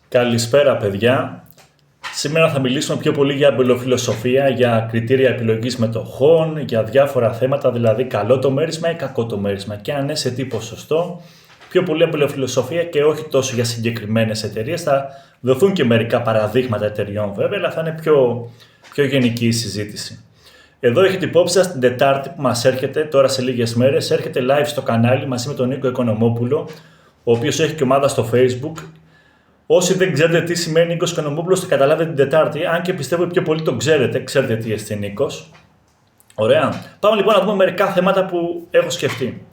Καλησπέρα παιδιά. Σήμερα θα μιλήσουμε πιο πολύ για αμπελοφιλοσοφία, για κριτήρια επιλογής μετοχών, για διάφορα θέματα, δηλαδή καλό το μέρισμα ή κακό το μέρισμα και αν ναι σε τι ποσοστό. Πιο πολύ αμπελοφιλοσοφία και όχι τόσο για συγκεκριμένες εταιρείες. Θα δοθούν και μερικά παραδείγματα εταιρεών βέβαια, αλλά θα είναι πιο γενική η συζήτηση. Εδώ έχετε υπόψη σας την Τετάρτη που μας έρχεται, τώρα σε λίγες μέρες, έρχεται live στο κανάλι μαζί με τον Νίκο Οικονομόπουλο, ο οποίος έχει και ομάδα στο Facebook. Όσοι δεν ξέρετε τι σημαίνει Νίκος Οικονομόπουλος, θα καταλάβετε την Τετάρτη, αν και πιστεύω πιο πολύ τον ξέρετε τι εστί Νίκος. Ωραία. Πάμε λοιπόν να δούμε μερικά θέματα που έχω σκεφτεί.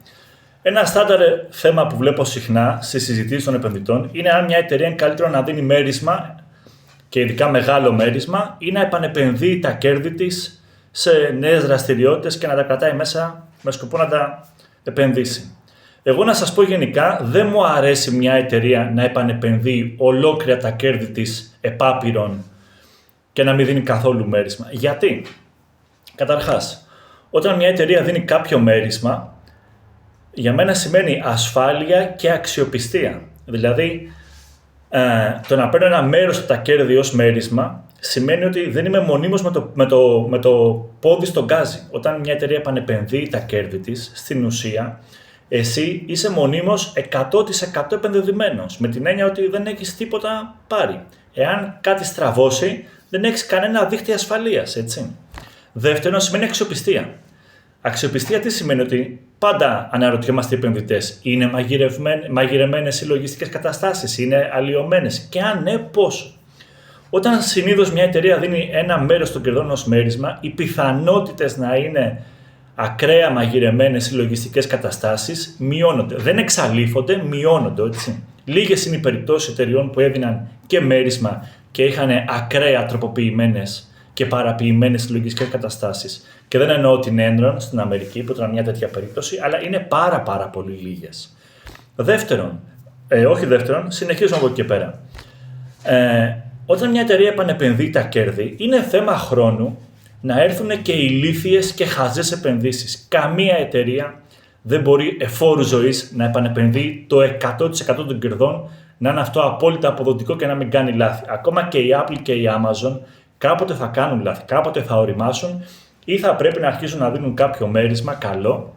Ένα στάνταρ θέμα που βλέπω συχνά στις συζητήσεις των επενδυτών είναι αν μια εταιρεία είναι καλύτερο να δίνει μέρισμα και ειδικά μεγάλο μέρισμα ή να επανεπενδύει τα κέρδη της σε νέες δραστηριότητες και να τα κρατάει μέσα με σκοπό να τα επενδύσει. Εγώ να σας πω γενικά, δεν μου αρέσει μια εταιρεία να επανεπενδύει ολόκληρα τα κέρδη της επάπειρον και να μην δίνει καθόλου μέρισμα. Γιατί? Καταρχάς, όταν μια εταιρεία δίνει κάποιο μέρισμα, για μένα σημαίνει ασφάλεια και αξιοπιστία. Δηλαδή, το να παίρνω ένα μέρος από τα κέρδη ως μέρισμα σημαίνει ότι δεν είμαι μονίμως με το πόδι στον γκάζι. Όταν μια εταιρεία επανεπενδύει τα κέρδη της, στην ουσία, εσύ είσαι μονίμως 100% επενδυμένος, με την έννοια ότι δεν έχεις τίποτα πάρει. Εάν κάτι στραβώσει, δεν έχεις κανένα δίχτυ ασφαλείας, έτσι. Δεύτερον, σημαίνει αξιοπιστία. Αξιοπιστία τι σημαίνει? Ότι πάντα αναρωτιόμαστε οι επενδυτές, είναι μαγειρεμένες οι λογιστικές καταστάσεις, είναι αλλοιωμένες και αν ναι, πόσο. Όταν συνήθως μια εταιρεία δίνει ένα μέρος των κερδών ως μέρισμα, οι πιθανότητες να είναι ακραία μαγειρεμένες οι λογιστικές καταστάσεις μειώνονται. Δεν εξαλείφονται, μειώνονται, έτσι. Λίγες είναι οι περιπτώσεις εταιρεών που έδιναν και μέρισμα και είχαν ακραία τροποποιημένες και παραποιημένες λογιστικές καταστάσεις. Και δεν εννοώ την Enron στην Αμερική που ήταν μια τέτοια περίπτωση, αλλά είναι πάρα πολύ λίγες. Δεύτερον, συνεχίζουμε από εκεί και πέρα. Όταν μια εταιρεία επανεπενδύει τα κέρδη, είναι θέμα χρόνου να έρθουν και ηλίθιες και χαζές επενδύσεις. Καμία εταιρεία δεν μπορεί εφόρου ζωής να επανεπενδύει το 100% των κερδών, να είναι αυτό απόλυτα αποδοτικό και να μην κάνει λάθη. Ακόμα και η Apple και η Amazon κάποτε θα κάνουν λάθη, κάποτε θα οριμάσουν ή θα πρέπει να αρχίσουν να δίνουν κάποιο μέρισμα καλό,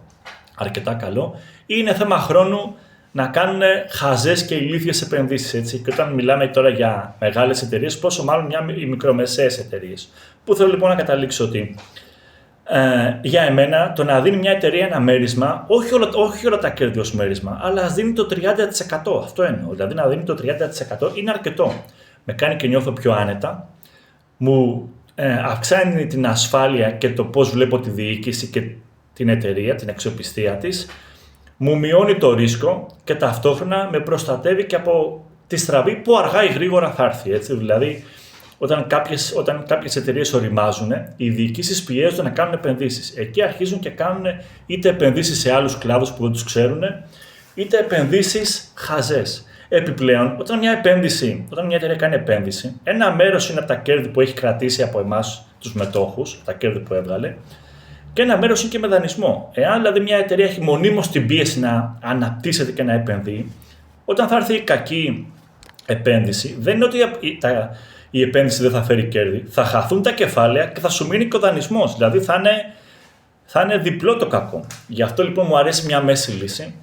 αρκετά καλό, ή είναι θέμα χρόνου να κάνουν χαζές και ηλίθιες επενδύσεις. Έτσι. Και όταν μιλάμε τώρα για μεγάλες εταιρείες, πόσο μάλλον οι μικρομεσαίες εταιρείες. Πού θέλω λοιπόν να καταλήξω ότι για εμένα το να δίνει μια εταιρεία ένα μέρισμα, όχι όλα τα κέρδη ως μέρισμα, αλλά ας δίνει το 30%. Αυτό εννοώ. Δηλαδή να δίνει το 30% είναι αρκετό. Με κάνει και νιώθω πιο άνετα. Μου αυξάνει την ασφάλεια και το πώς βλέπω τη διοίκηση και την εταιρεία, την αξιοπιστία της. Μου μειώνει το ρίσκο και ταυτόχρονα με προστατεύει και από τη στραβή που αργά ή γρήγορα θα έρθει. Έτσι. Δηλαδή, όταν κάποιες εταιρείες οριμάζουν, οι διοικήσεις πιέζονται να κάνουν επενδύσεις. Εκεί αρχίζουν και κάνουν είτε επενδύσεις σε άλλους κλάδους που δεν τους ξέρουν, είτε επενδύσεις χαζές. Επιπλέον, όταν μια εταιρεία κάνει επένδυση, ένα μέρος είναι από τα κέρδη που έχει κρατήσει από εμάς τους μετόχους, τα κέρδη που έβγαλε, και ένα μέρος είναι και με δανεισμό. Εάν δηλαδή μια εταιρεία έχει μονίμως την πίεση να αναπτύσσεται και να επενδύει, όταν θα έρθει η κακή επένδυση, δεν είναι ότι η επένδυση δεν θα φέρει κέρδη. Θα χαθούν τα κεφάλαια και θα σου μείνει και ο δανεισμός. Δηλαδή θα είναι διπλό το κακό. Γι' αυτό λοιπόν μου αρέσει μια μέση λύση.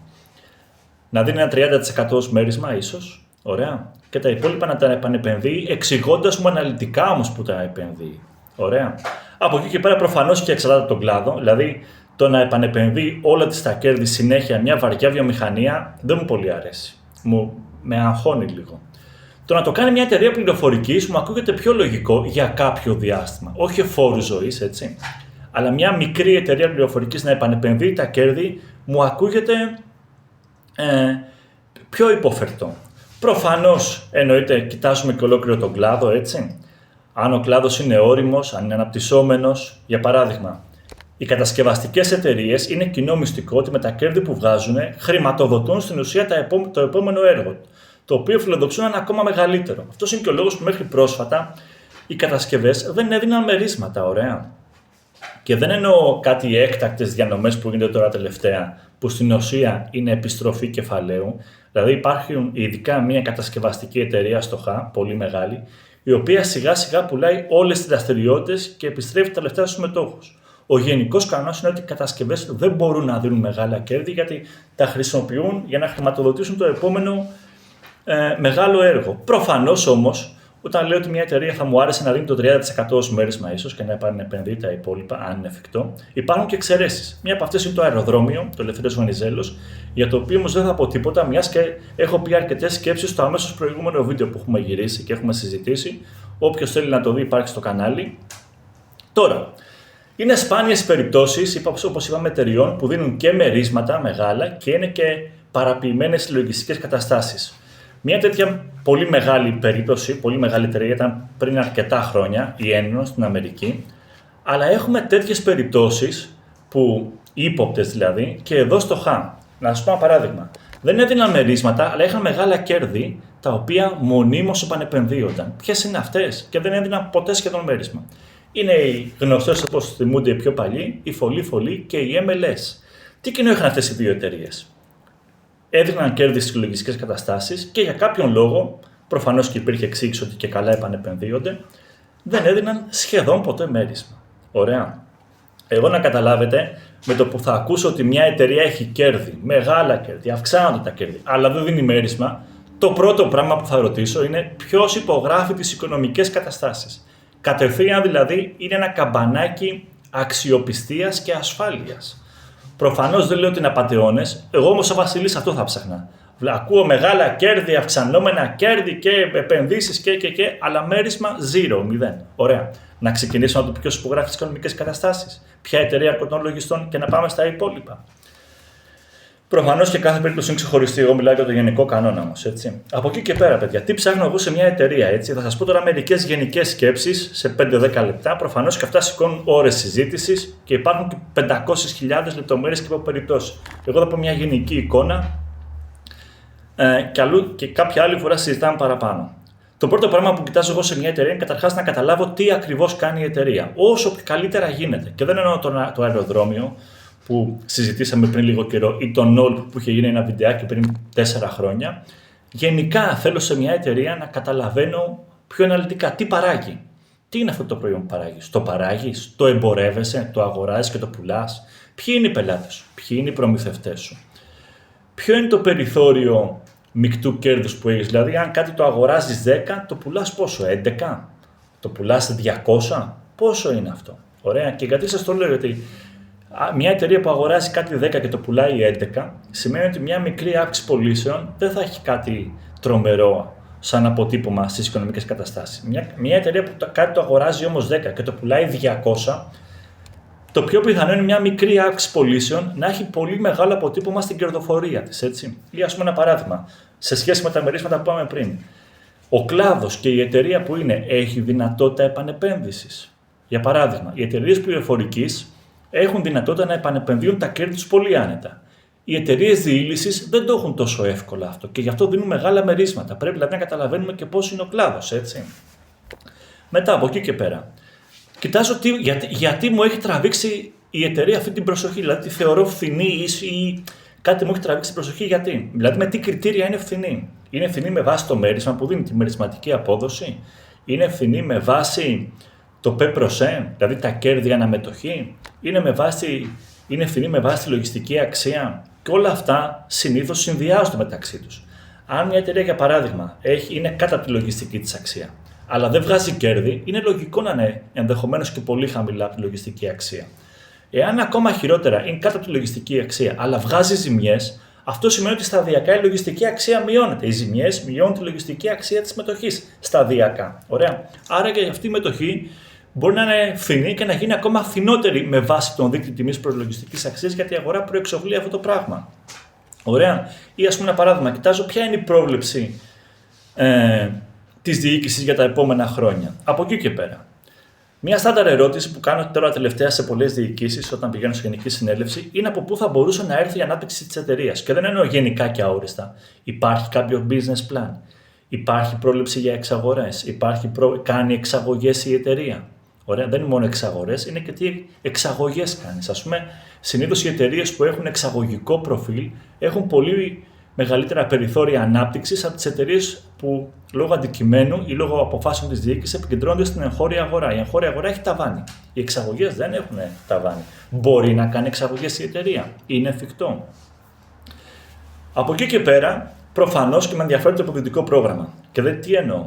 Να δίνει ένα 30% ως μέρισμα ίσως. Ωραία. Και τα υπόλοιπα να τα επανεπενδύει, εξηγώντας μου αναλυτικά όμως που τα επενδύει. Ωραία. Από εκεί και πέρα προφανώς και εξαρτάται από τον κλάδο. Δηλαδή το να επανεπενδύει όλα τις τα κέρδη συνέχεια μια βαριά βιομηχανία δεν μου πολύ αρέσει. Με αγχώνει λίγο. Το να το κάνει μια εταιρεία πληροφορικής μου ακούγεται πιο λογικό για κάποιο διάστημα. Όχι εφόρου ζωής, έτσι. Αλλά μια μικρή εταιρεία πληροφορικής να επανεπενδύει τα κέρδη μου ακούγεται πιο υποφερτό. Προφανώς εννοείται, κοιτάζουμε και ολόκληρο τον κλάδο, έτσι. Αν ο κλάδος είναι όριμος, αν είναι αναπτυσσόμενος, για παράδειγμα, οι κατασκευαστικές εταιρείες είναι κοινό μυστικό ότι με τα κέρδη που βγάζουν χρηματοδοτούν στην ουσία το επόμενο έργο, το οποίο φιλοδοξούν να είναι ακόμα μεγαλύτερο. Αυτός είναι και ο λόγος που μέχρι πρόσφατα οι κατασκευές δεν έδιναν μερίσματα, ωραία. Και δεν εννοώ κάτι έκτακτες διανομές που γίνονται τώρα τελευταία, που στην ουσία είναι επιστροφή κεφαλαίου. Δηλαδή υπάρχει ειδικά μια κατασκευαστική εταιρεία στο ΧΑ, πολύ μεγάλη, η οποία σιγά σιγά πουλάει όλες τις δραστηριότητες και επιστρέφει τα λεφτά στους συμμετόχους. Ο γενικός κανόνας είναι ότι οι κατασκευές δεν μπορούν να δίνουν μεγάλα κέρδη γιατί τα χρησιμοποιούν για να χρηματοδοτήσουν το επόμενο μεγάλο έργο. Προφανώς όμως, όταν λέω ότι μια εταιρεία θα μου άρεσε να δίνει το 30% ως μέρισμα ίσως και να επανεπενδύει τα υπόλοιπα, αν είναι εφικτό, υπάρχουν και εξαιρέσεις. Μία από αυτές είναι το αεροδρόμιο, το Ελευθέριος Βενιζέλος, για το οποίο όμως δεν θα πω τίποτα, μιας και έχω πει αρκετές σκέψεις στο αμέσως προηγούμενο βίντεο που έχουμε γυρίσει και έχουμε συζητήσει. Όποιος θέλει να το δει, υπάρχει στο κανάλι. Τώρα, είναι σπάνιες περιπτώσεις, όπως είπαμε, εταιριών που δίνουν και μερίσματα μεγάλα και είναι και παραποιημένες συλλογιστικές καταστάσεις. Μια τέτοια πολύ μεγάλη περίπτωση, πολύ μεγάλη εταιρεία ήταν πριν αρκετά χρόνια, η Enron στην Αμερική, αλλά έχουμε τέτοιες περιπτώσεις που ύποπτες δηλαδή και εδώ στο ΧΑ. Να σας πω ένα παράδειγμα. Δεν έδιναν μερίσματα, αλλά είχαν μεγάλα κέρδη τα οποία μονίμως επανεπενδύονταν. Ποιες είναι αυτές και δεν έδιναν ποτέ σχεδόν μέρισμα. Είναι οι γνωστές, όπως θυμούνται οι πιο παλιοί, η Φολή και η MLS. Τι κοινό είχαν αυτές οι δύο εταιρείες? Έδιναν κέρδη στις συλλογιστικές καταστάσεις και για κάποιον λόγο, προφανώς και υπήρχε εξήγηση ότι και καλά επανεπενδύονται, δεν έδιναν σχεδόν ποτέ μέρισμα. Ωραία. Εγώ να καταλάβετε, με το που θα ακούσω ότι μια εταιρεία έχει κέρδη, μεγάλα κέρδη, αυξάνονται τα κέρδη, αλλά δεν δίνει μέρισμα, το πρώτο πράγμα που θα ρωτήσω είναι ποιος υπογράφει τις οικονομικές καταστάσεις. Κατευθείαν δηλαδή είναι ένα καμπανάκι αξιοπιστίας και ασφάλειας. Προφανώς δεν λέω ότι είναι απατεώνες, εγώ όμως ο Βασίλης αυτό θα ψάχνα. Ακούω μεγάλα κέρδη, αυξανόμενα κέρδη και επενδύσεις και, αλλά μέρισμα 0. Ωραία. Να ξεκινήσουμε από το ποιος υπογράφει τις οικονομικές καταστάσεις, ποια εταιρεία αρκετών λογιστών και να πάμε στα υπόλοιπα. Προφανώς και κάθε περίπτωση είναι ξεχωριστή. Εγώ μιλάω για το γενικό κανόνα όμως. Έτσι. Από εκεί και πέρα, παιδιά, τι ψάχνω εγώ σε μια εταιρεία? Έτσι. Θα σας πω τώρα μερικές γενικές σκέψεις σε 5-10 λεπτά. Προφανώς και αυτά σηκώνουν ώρες συζήτησης και υπάρχουν και 500.000 λεπτομέρειες και περιπτώσεις. Εγώ θα πω μια γενική εικόνα και κάποια άλλη φορά συζητάμε παραπάνω. Το πρώτο πράγμα που κοιτάζω εγώ σε μια εταιρεία είναι καταρχάς να καταλάβω τι ακριβώς κάνει η εταιρεία. Όσο καλύτερα γίνεται. Και δεν εννοώ το αεροδρόμιο που συζητήσαμε πριν λίγο καιρό ή το NOL που είχε γίνει ένα βιντεάκι πριν 4 χρόνια. Γενικά θέλω σε μια εταιρεία να καταλαβαίνω πιο αναλυτικά τι παράγει. Τι είναι αυτό το προϊόν που παράγεις? Το παράγεις, το εμπορεύεσαι, το αγοράζεις και το πουλάς? Ποιοι είναι οι πελάτες σου? Ποιοι είναι οι προμηθευτές σου? Ποιο είναι το περιθώριο μεικτού κέρδους που έχεις? Δηλαδή, αν κάτι το αγοράζεις 10, το πουλάς πόσο? 11? Το πουλάς 200? Πόσο είναι αυτό? Ωραία. Και γιατί σας το λέω? Γιατί μια εταιρεία που αγοράζει κάτι 10 και το πουλάει 11, σημαίνει ότι μια μικρή αύξηση πωλήσεων δεν θα έχει κάτι τρομερό σαν αποτύπωμα στις οικονομικές καταστάσεις. Μια εταιρεία που κάτι το αγοράζει όμως 10 και το πουλάει 200, το πιο πιθανό είναι μια μικρή αύξηση πωλήσεων να έχει πολύ μεγάλο αποτύπωμα στην κερδοφορία της. Έτσι. Ή ας πούμε ένα παράδειγμα, σε σχέση με τα μερίσματα που πάμε πριν. Ο κλάδος και η εταιρεία που είναι έχει δυνατότητα επανεπένδυσης. Για παράδειγμα, οι εταιρείες πληροφορικής έχουν δυνατότητα να επανεπενδύουν τα κέρδη τους πολύ άνετα. Οι εταιρείες διείλυσης δεν το έχουν τόσο εύκολα αυτό και γι' αυτό δίνουν μεγάλα μερίσματα. Πρέπει δηλαδή να καταλαβαίνουμε και πώς είναι ο κλάδος, έτσι. Μετά από εκεί και πέρα, κοιτάζω γιατί μου έχει τραβήξει η εταιρεία αυτή την προσοχή. Δηλαδή τη θεωρώ φθηνή ή κάτι μου έχει τραβήξει την προσοχή γιατί. Δηλαδή με τι κριτήρια είναι φθηνή? Είναι φθηνή με βάση το μέρισμα που δίνει τη μερισματική απόδοση? Είναι φθηνή με βάση το P προς E, δηλαδή τα κέρδη αναμετοχή? Είναι φθηνή με βάση τη λογιστική αξία? Και όλα αυτά συνήθως συνδυάζονται μεταξύ τους. Αν μια εταιρεία, για παράδειγμα, είναι κάτω από τη λογιστική της αξία, αλλά δεν βγάζει κέρδη, είναι λογικό να είναι ενδεχομένως και πολύ χαμηλά από τη λογιστική αξία. Εάν ακόμα χειρότερα είναι κάτω από τη λογιστική αξία, αλλά βγάζει ζημιές, αυτό σημαίνει ότι σταδιακά η λογιστική αξία μειώνεται. Οι ζημιές μειώνουν τη λογιστική αξία της μετοχής σταδιακά. Ωραία. Άρα και αυτή η μετοχή μπορεί να είναι φθηνή και να γίνει ακόμα φθηνότερη με βάση τον δείκτη τιμής προς λογιστικής αξίας, γιατί η αγορά προεξοφλεί αυτό το πράγμα. Ωραία. Ή ας πούμε ένα παράδειγμα, κοιτάζω ποια είναι η πρόβλεψη της διοίκησης για τα επόμενα χρόνια. Από εκεί και πέρα. Μια στάνταρ ερώτηση που κάνω τώρα τελευταία σε πολλές διοικήσεις όταν πηγαίνω σε γενική συνέλευση είναι από πού θα μπορούσε να έρθει η ανάπτυξη της εταιρείας. Και δεν εννοώ γενικά και αόριστα. Υπάρχει κάποιο business plan? Υπάρχει πρόληψη για εξαγορές? Κάνει εξαγωγές η εταιρεία? Ωραία, δεν είναι μόνο εξαγορές, είναι και τι εξαγωγές κάνεις. Ας πούμε, συνήθως οι εταιρείες που έχουν εξαγωγικό προφίλ έχουν πολύ μεγαλύτερα περιθώρια ανάπτυξης από τις εταιρείες που λόγω αντικειμένου ή λόγω αποφάσεων της διοίκησης επικεντρώνονται στην εγχώρια αγορά. Η εγχώρια αγορά έχει ταβάνι. Οι εξαγωγές δεν έχουν ταβάνι. Μπορεί να κάνει εξαγωγές η εταιρεία. Είναι εφικτό. Από εκεί και πέρα, προφανώς και με ενδιαφέρει το επενδυτικό πρόγραμμα. Και τι εννοώ.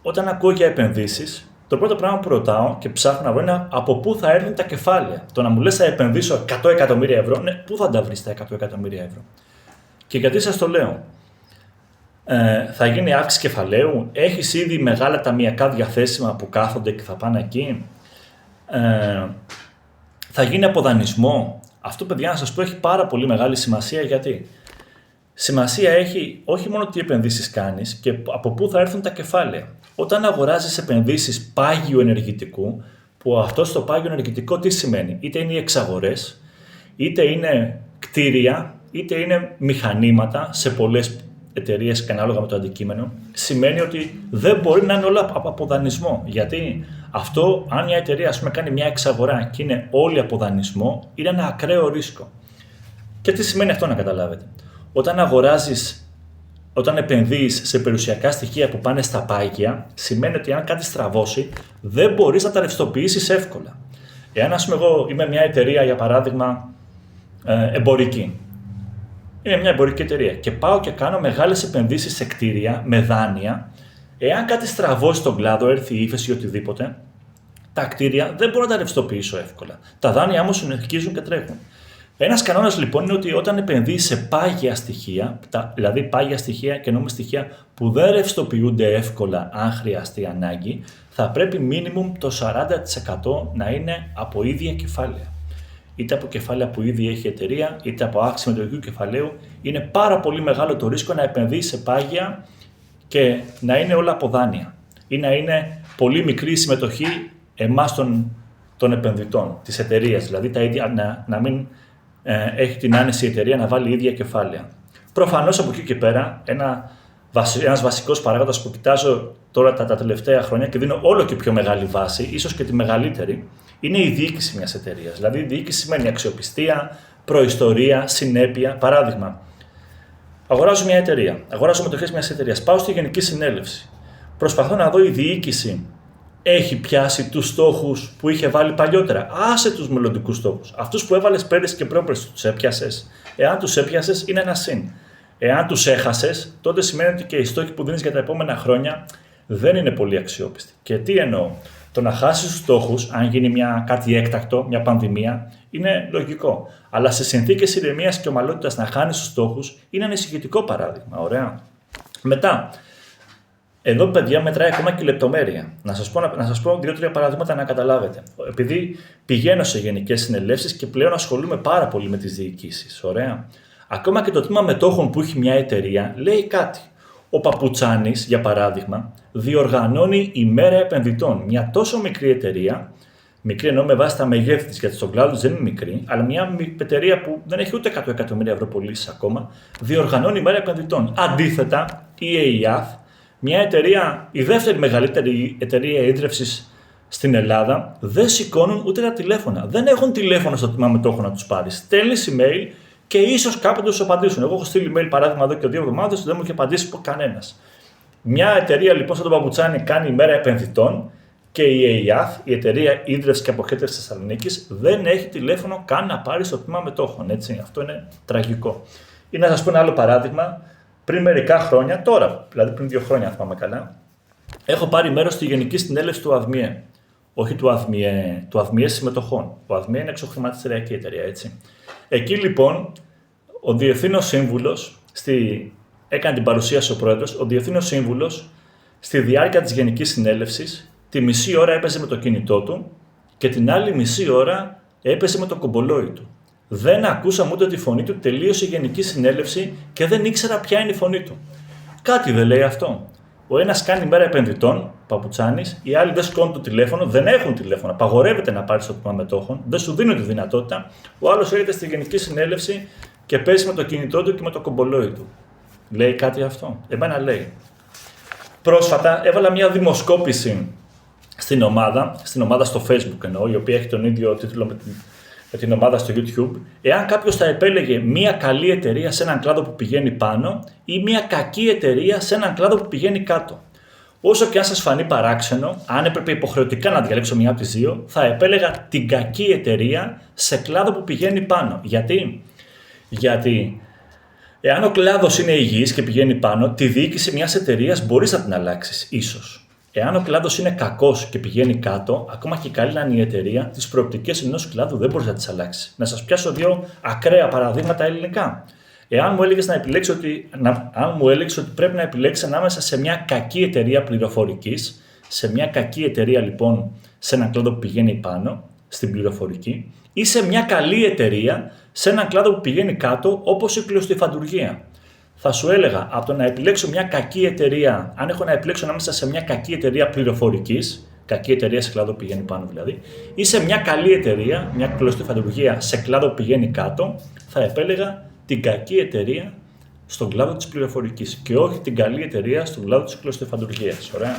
Όταν ακούω για επενδύσεις, το πρώτο πράγμα που ρωτάω και ψάχνω να βρω είναι από πού θα έρθουν τα κεφάλαια. Το να μου λες θα επενδύσω 100 εκατομμύρια ευρώ, ναι, πού θα τα βρεις τα 100 εκατομμύρια ευρώ. Και γιατί σας το λέω. Θα γίνει αύξηση κεφαλαίου, έχεις ήδη μεγάλα ταμιακά διαθέσιμα που κάθονται και θα πάνε εκεί. Θα γίνει αποδανεισμό. Αυτό, παιδιά, να σας πω, έχει πάρα πολύ μεγάλη σημασία. Γιατί σημασία έχει όχι μόνο τι επενδύσεις κάνεις και από πού θα έρθουν τα κεφάλαια. Όταν αγοράζεις επενδύσεις πάγιου ενεργητικού, που αυτό στο πάγιο ενεργητικό τι σημαίνει? Είτε είναι οι εξαγορές, είτε είναι κτίρια, είτε είναι μηχανήματα σε πολλές εταιρείες και ανάλογα με το αντικείμενο, σημαίνει ότι δεν μπορεί να είναι όλα από δανεισμό. Γιατί αυτό, αν μια εταιρεία κάνει μια εξαγορά και είναι όλη από δανεισμό, είναι ένα ακραίο ρίσκο. Και τι σημαίνει αυτό να καταλάβετε? Όταν επενδύεις σε περιουσιακά στοιχεία που πάνε στα πάγια, σημαίνει ότι αν κάτι στραβώσει, δεν μπορείς να τα ρευστοποιήσεις εύκολα. Εάν, εγώ είμαι μια εταιρεία, για παράδειγμα, εμπορική. Είναι μια εμπορική εταιρεία και πάω και κάνω μεγάλες επενδύσεις σε κτίρια με δάνεια. Εάν κάτι στραβώσει στον κλάδο, έρθει η ύφεση ή οτιδήποτε, τα κτίρια δεν μπορώ να τα ρευστοποιήσω εύκολα. Τα δάνειά μου συνεχίζουν και τρέχουν. Ένας κανόνας λοιπόν είναι ότι όταν επενδύεις σε πάγια στοιχεία, δηλαδή πάγια στοιχεία και εννοούμε στοιχεία που δεν ρευστοποιούνται εύκολα αν χρειαστεί ανάγκη, θα πρέπει minimum το 40% να είναι από ίδια κεφάλαια. Είτε από κεφάλαια που ήδη έχει η εταιρεία, είτε από αύξηση μετοχικού κεφαλαίου. Είναι πάρα πολύ μεγάλο το ρίσκο να επενδύεις σε πάγια και να είναι όλα από δάνεια. Ή να είναι πολύ μικρή η συμμετοχή εμάς των επενδυτών, της εταιρείας. Δηλαδή να μην έχει την άνεση η εταιρεία να βάλει ίδια κεφάλαια. Προφανώς από εκεί και πέρα, ένας βασικός παράγοντας που κοιτάζω τώρα τα τελευταία χρόνια και δίνω όλο και πιο μεγάλη βάση, ίσως και τη μεγαλύτερη, είναι η διοίκηση μιας εταιρείας. Δηλαδή, η διοίκηση σημαίνει αξιοπιστία, προϊστορία, συνέπεια. Παράδειγμα, αγοράζω μια εταιρεία, αγοράζω μετοχές μιας εταιρείας, πάω στη Γενική Συνέλευση. Προσπαθώ να δω η διοίκηση έχει πιάσει τους στόχους που είχε βάλει παλιότερα. Άσε τους μελλοντικούς στόχους. Αυτούς που έβαλες πέρυσι και πρόπερσι, τους έπιασες? Εάν τους έπιασες, είναι ένα συν. Εάν τους έχασες, τότε σημαίνει ότι και οι στόχοι που δίνεις για τα επόμενα χρόνια δεν είναι πολύ αξιόπιστοι. Και τι εννοώ? Το να χάσεις τους στόχους, αν γίνει κάτι έκτακτο, μια πανδημία, είναι λογικό. Αλλά σε συνθήκες ηρεμίας και ομαλότητας να χάνεις τους στόχους είναι ανησυχητικό παράδειγμα. Ωραία. Μετά, εδώ, παιδιά, μετράει ακόμα και η λεπτομέρεια. Να σας πω 2-3 παραδείγματα να καταλάβετε. Επειδή πηγαίνω σε γενικές συνελεύσεις και πλέον ασχολούμαι πάρα πολύ με τις διοικήσεις. Ωραία. Ακόμα και το τμήμα μετόχων που έχει μια εταιρεία λέει κάτι. Ο Παπουτσάνης, για παράδειγμα, διοργανώνει ημέρα επενδυτών. Μια τόσο μικρή εταιρεία, μικρή εννοώ με βάση τα μεγέθη της, γιατί στον κλάδο της δεν είναι μικρή, αλλά μια εταιρεία που δεν έχει ούτε 100 εκατομμύρια ευρώ πωλήσεις ακόμα, διοργανώνει ημέρα επενδυτών. Αντίθετα, η ΕΙΑΘ, μια εταιρεία, η δεύτερη μεγαλύτερη εταιρεία ίδρυυσης στην Ελλάδα, δεν σηκώνουν ούτε τα τηλέφωνα. Δεν έχουν τηλέφωνο στο τμήμα μετόχων να τους πάρεις. Στέλνεις email και ίσως κάποτε σου απαντήσουν. Εγώ έχω στείλει email, παράδειγμα, εδώ και 2 εβδομάδες, δεν μου έχει απαντήσει κανένας. Μια εταιρεία λοιπόν σαν τον Παπουτσάνη κάνει ημέρα επενδυτών και η ΕΙΑΘ, η εταιρεία ίδρυυσης και αποχέτευσης Θεσσαλονίκης, δεν έχει τηλέφωνο καν να πάρει στο τμήμα μετόχων. Έτσι. Αυτό είναι τραγικό. Ή να σας πω ένα άλλο παράδειγμα. Πριν μερικά χρόνια, τώρα, δηλαδή πριν 2 χρόνια, αν θυμάμαι καλά, έχω πάρει μέρος στη Γενική Συνέλευση του ΑΔΜΙΕ. Όχι του ΑΔΜΙΕ συμμετοχών. Ο ΑΔΜΙΕ είναι εξωχρηματιστηριακή εταιρεία, έτσι. Εκεί λοιπόν, ο Διευθύνος Σύμβουλος, έκανε την παρουσίαση ο πρόεδρος, ο Διευθύνος Σύμβουλος, στη διάρκεια της Γενικής Συνέλευσης, τη μισή ώρα έπαιζε με το κινητό του και την άλλη μισή ώρα έπαιζε με το κομπολόι του. Δεν ακούσαμε ούτε τη φωνή του, τελείωσε η Γενική Συνέλευση και δεν ήξερα ποια είναι η φωνή του. Κάτι δεν λέει αυτό. Ο ένας κάνει μέρα επενδυτών, Παπουτσάνης, οι άλλοι δεν σηκώνουν το τηλέφωνο, δεν έχουν τηλέφωνο. Απαγορεύεται να πάρει στο τμήμα μετόχων, δεν σου δίνουν τη δυνατότητα. Ο άλλος έρχεται στη Γενική Συνέλευση και παίζει με το κινητό του και με το κομπολόι του. Λέει κάτι αυτό? Εμένα λέει. Πρόσφατα έβαλα μια δημοσκόπηση στην ομάδα στο Facebook εννοώ, η οποία έχει τον ίδιο τίτλο την ομάδα στο YouTube, εάν κάποιος θα επέλεγε μια καλή εταιρεία σε έναν κλάδο που πηγαίνει πάνω ή μια κακή εταιρεία σε έναν κλάδο που πηγαίνει κάτω. Όσο και αν σας φανεί παράξενο, αν έπρεπε υποχρεωτικά να διαλέξω μια από τις δύο, θα επέλεγα την κακή εταιρεία σε κλάδο που πηγαίνει πάνω. Γιατί εάν ο κλάδος είναι υγιής και πηγαίνει πάνω, τη διοίκηση μιας εταιρείας μπορείς να την αλλάξεις, ίσως. Εάν ο κλάδος είναι κακός και πηγαίνει κάτω, ακόμα και καλή να είναι η εταιρεία, τις προοπτικές ενός κλάδου δεν μπορείς να τις αλλάξεις. Να σας πιάσω δύο ακραία παραδείγματα ελληνικά. Εάν μου έλεγες ότι πρέπει να επιλέξεις ανάμεσα σε μια κακή εταιρεία πληροφορικής, σε μια κακή εταιρεία λοιπόν σε έναν κλάδο που πηγαίνει πάνω, στην πληροφορική, ή σε μια καλή εταιρεία σε έναν κλάδο που πηγαίνει κάτω, όπως η κλωστοϊφαντουργία. Θα σου έλεγα από το να επιλέξω μια κακή εταιρεία, αν έχω να επιλέξω ανάμεσα σε μια κακή εταιρεία πληροφορικής, κακή εταιρεία σε κλάδο που πηγαίνει πάνω δηλαδή, ή σε μια καλή εταιρεία, μια κλωστοϊφαντουργία σε κλάδο που πηγαίνει κάτω, θα επέλεγα την κακή εταιρεία στον κλάδο της πληροφορικής και όχι την καλή εταιρεία στον κλάδο της κλωστοϊφαντουργίας. Ωραία.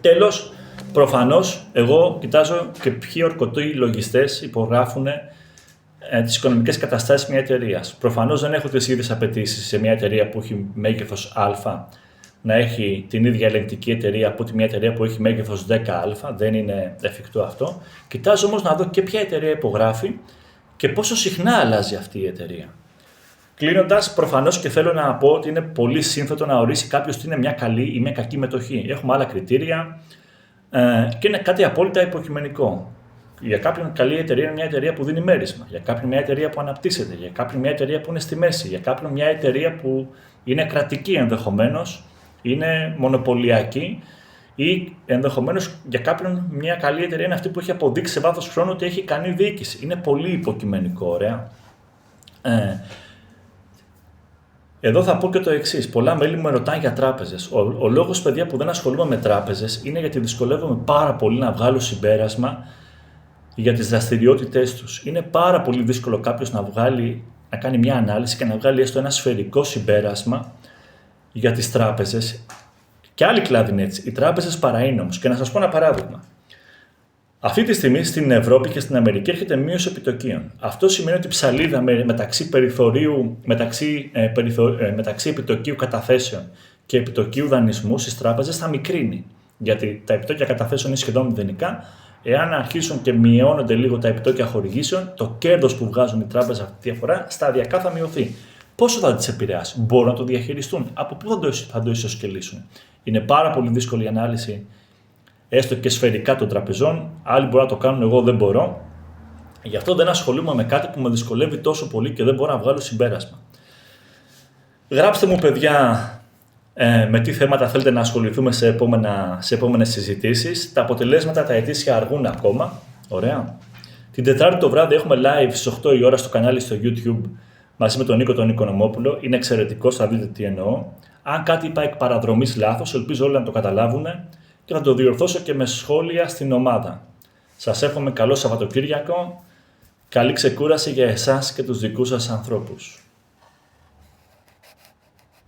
Τέλος, προφανώς, εγώ κοιτάζω και ποιοι ορκωτοί λογιστές υπογράφουν τις οικονομικές καταστάσεις μιας εταιρείας. Προφανώς δεν έχω τις ίδιες απαιτήσεις σε μια εταιρεία που έχει μέγεθος Α να έχει την ίδια ελεγκτική εταιρεία από τη μια εταιρεία που έχει μέγεθος 10α. Δεν είναι εφικτό αυτό. Κοιτάζω όμως να δω και ποια εταιρεία υπογράφει και πόσο συχνά αλλάζει αυτή η εταιρεία. Κλείνοντας, προφανώς και θέλω να πω ότι είναι πολύ σύνθετο να ορίσει κάποιος τι είναι μια καλή ή μια κακή μετοχή. Έχουμε άλλα κριτήρια και είναι κάτι απόλυτα υποκειμενικό. Για κάποιον καλή εταιρεία είναι μια εταιρεία που δίνει μέρισμα, για κάποιον μια εταιρεία που αναπτύσσεται, για κάποιον μια εταιρεία που είναι στη μέση, για κάποιον μια εταιρεία που είναι κρατική ενδεχομένως, είναι μονοπωλιακή ή ενδεχομένως για κάποιον μια καλή εταιρεία είναι αυτή που έχει αποδείξει σε βάθος χρόνου ότι έχει ικανή διοίκηση. Είναι πολύ υποκειμενικό, ωραία. Εδώ θα πω και το εξής. Πολλά μέλη μου με ρωτάνε για τράπεζες. Ο λόγος, παιδιά, που δεν ασχολούμαι με τράπεζες είναι γιατί δυσκολεύομαι πάρα πολύ να βγάλω συμπέρασμα για τις δραστηριότητές τους. Είναι πάρα πολύ δύσκολο κάποιος να κάνει μια ανάλυση και να βγάλει έστω ένα σφαιρικό συμπέρασμα για τις τράπεζες. Και άλλοι κλάδοι είναι έτσι. Οι τράπεζες παρά είναι όμως. Και να σας πω ένα παράδειγμα. Αυτή τη στιγμή στην Ευρώπη και στην Αμερική έρχεται μείωση επιτοκίων. Αυτό σημαίνει ότι η ψαλίδα μεταξύ επιτοκίου καταθέσεων και επιτοκίου δανεισμού στις τράπεζες θα μικρύνει. Γιατί τα επιτόκια καταθέσεων είναι σχεδόν μηδενικά. Εάν αρχίσουν και μειώνονται λίγο τα επιτόκια χορηγήσεων, το κέρδος που βγάζουν οι τράπεζες αυτή τη διαφορά σταδιακά θα μειωθεί. Πόσο θα τις επηρεάσει, μπορούν να το διαχειριστούν, από πού θα το ισοσκελίσουν. Είναι πάρα πολύ δύσκολη η ανάλυση, έστω και σφαιρικά των τραπεζών. Άλλοι μπορούν να το κάνουν, εγώ δεν μπορώ. Γι' αυτό δεν ασχολούμαι με κάτι που με δυσκολεύει τόσο πολύ και δεν μπορώ να βγάλω συμπέρασμα. Γράψτε μου, παιδιά, με τι θέματα θέλετε να ασχοληθούμε σε επόμενες συζητήσεις. Τα αποτελέσματα τα ετήσια αργούν ακόμα. Ωραία. Την Τετάρτη το βράδυ έχουμε live στις 8 η ώρα στο κανάλι στο YouTube μαζί με τον Νίκο τον Οικονομόπουλο. Είναι εξαιρετικός, θα δείτε τι εννοώ. Αν κάτι είπα εκ παραδρομής λάθος, ελπίζω όλοι να το καταλάβουν και θα το διορθώσω και με σχόλια στην ομάδα. Σας εύχομαι καλό Σαββατοκύριακο. Καλή ξεκούραση για εσάς και τους δικούς σας ανθρώπους.